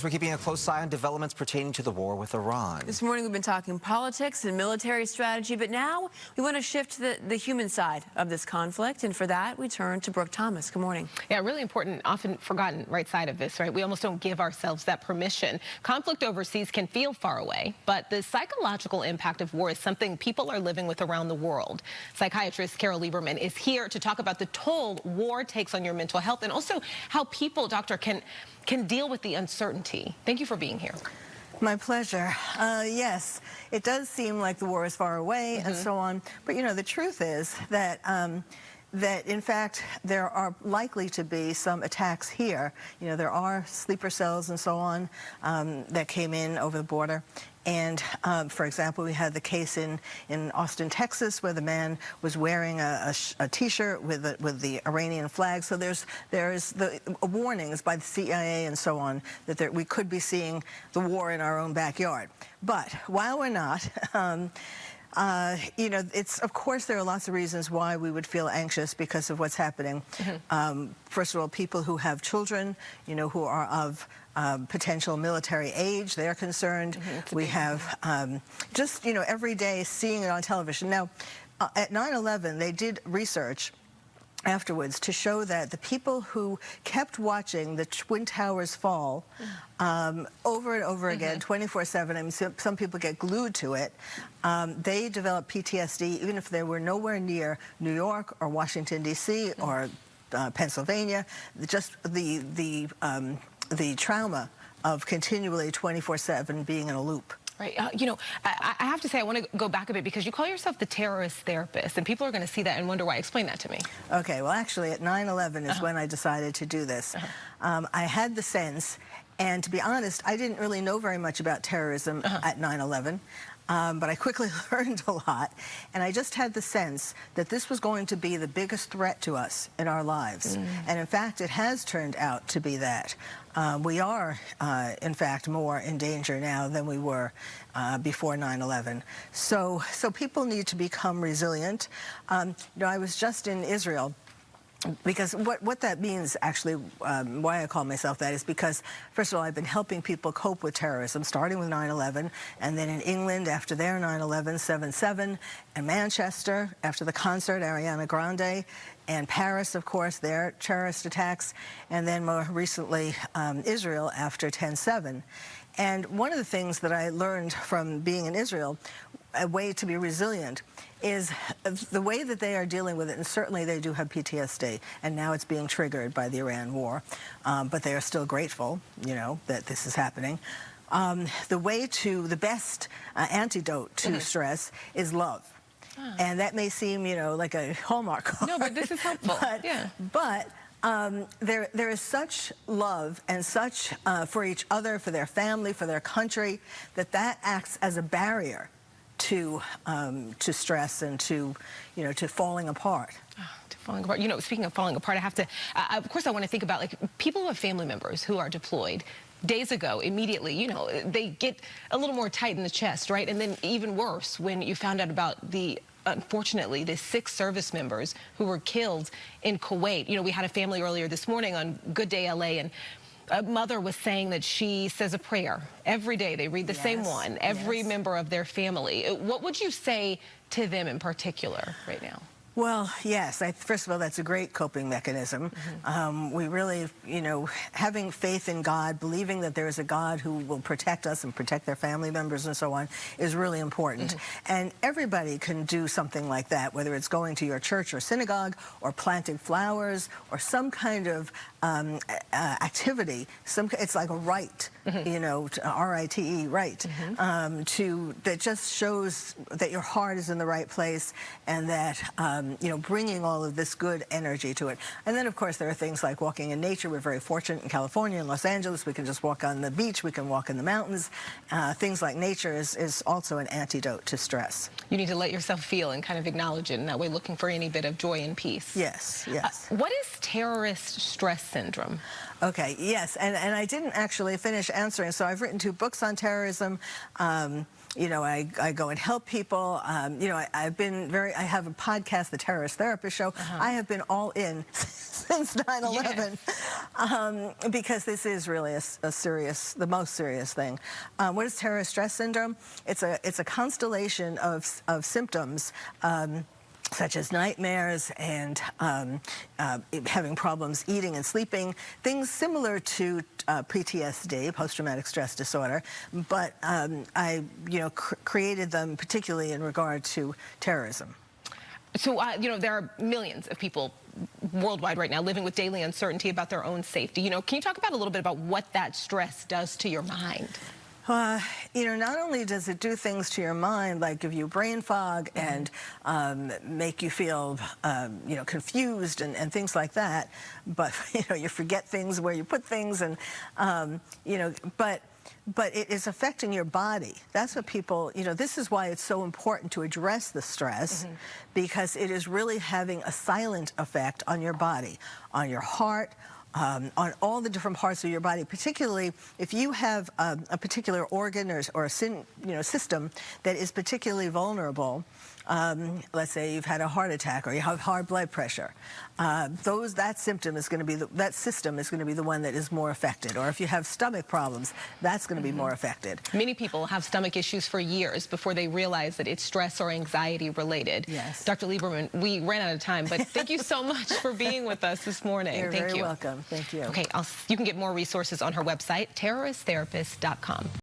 We're keeping a close eye on developments pertaining to the war with Iran. This morning we've been talking politics and military strategy, but now we want to shift to the human side of this conflict. And for that, we turn to Brooke Thomas. Good morning. Yeah, really important, often forgotten right side of this, right? We almost don't give ourselves that permission. Conflict overseas can feel far away, but the psychological impact of war is something people are living with around the world. Psychiatrist Carole Lieberman is here to talk about the toll war takes on your mental health and also how people, doctor, can deal with the uncertainty. Thank you for being here. My pleasure. Yes, it does seem like the war is far away and so on, but you know, the truth is that that in fact there are likely to be some attacks here. You know, there are sleeper cells and so on that came in over the border. And for example, we had the case in Austin, Texas, where the man was wearing a T-shirt with the Iranian flag. So there's the warnings by the CIA and so on that we could be seeing the war in our own backyard. But while we're not, you know, of course there are lots of reasons why we would feel anxious because of what's happening. First of all, people who have children, you know, who are of potential military age, they're concerned. We have just, you know, every day seeing it on television. Now, at 9/11, they did research afterwards to show that the people who kept watching the Twin Towers fall over and over again, 24/7, I mean, some people get glued to it, they develop PTSD even if they were nowhere near New York or Washington, D.C. or Pennsylvania. Just the trauma of continually 24/7 being in a loop. Right. You know, I have to say, I want to go back a bit because you call yourself the terrorist therapist, and people are going to see that and wonder why. Explain that to me. Okay. Well, actually, at 9/11 is when I decided to do this. I had the sense, and to be honest, I didn't really know very much about terrorism at 9/11. But I quickly learned a lot, and I just had the sense that this was going to be the biggest threat to us in our lives. And in fact, it has turned out to be that. We are, in fact, more in danger now than we were before 9/11. So people need to become resilient. You know, I was just in Israel. Because what that means, actually, why I call myself that is because, first of all, I've been helping people cope with terrorism, starting with 9/11, and then in England after their 9/11, 7/7, and Manchester after the concert, Ariana Grande, and Paris, of course, their terrorist attacks, and then more recently, Israel after 10/7. And one of the things that I learned from being in Israel, a way to be resilient, is the way that they are dealing with it, and certainly they do have PTSD, and now it's being triggered by the Iran war, but they are still grateful, you know, that this is happening. The best antidote to stress is love. And that may seem, you know, like a Hallmark card. No, but this is helpful. But there is such love and such for each other, for their family, for their country, that acts as a barrier to stress and to, you know, to falling apart. To falling apart. You know, speaking of falling apart, I have to, of course, I want to think about, like, people who have family members who are deployed. Days ago, immediately, you know, they get a little more tight in the chest, right? And then even worse when you found out about unfortunately, the 6 service members who were killed in Kuwait. You know, we had a family earlier this morning on Good Day LA, and a mother was saying that she says a prayer every day. They read the same one, every member of their family. What would you say to them in particular right now? Well, yes. First of all, that's a great coping mechanism. We really, you know, having faith in God, believing that there is a God who will protect us and protect their family members and so on, is really important. And everybody can do something like that, whether it's going to your church or synagogue or planting flowers or some kind of activity. It's like a rite, you know, R-I-T-E, right, that just shows that your heart is in the right place and that you know, bringing all of this good energy to it. And then, of course, there are things like walking in nature. We're very fortunate in California and Los Angeles. We can just walk on the beach. We can walk in the mountains. Things like nature is also an antidote to stress. You need to let yourself feel and kind of acknowledge it, and that way looking for any bit of joy and peace. Yes, yes. What is terrorist stress syndrome? Okay, yes, and I didn't actually finish answering. So I've written 2 books on terrorism. You know, I go and help people. You know, I have a podcast, The Terrorist Therapist Show. I have been all in since 9/11 because this is really the most serious thing. What is terrorist stress syndrome? It's a constellation of symptoms. Such as nightmares and having problems eating and sleeping, things similar to PTSD, post-traumatic stress disorder, but I, created them particularly in regard to terrorism. So, there are millions of people worldwide right now living with daily uncertainty about their own safety. Can you talk about a little bit about what that stress does to your mind? Not only does it do things to your mind, like give you brain fog and make you feel, confused and things like that, but, you forget things where you put things and, but it is affecting your body. That's what people, this is why it's so important to address the stress, because it is really having a silent effect on your body, on your heart, on all the different parts of your body, particularly if you have a particular organ or a system that is particularly vulnerable. Let's say you've had a heart attack or you have high blood pressure. That system is going to be the one that is more affected. Or if you have stomach problems, that's going to be more affected. Many people have stomach issues for years before they realize that it's stress or anxiety related. Yes. Dr. Lieberman, we ran out of time, but thank you so much for being with us this morning. You're very welcome. Thank you. Okay, you can get more resources on her website, terroristtherapist.com.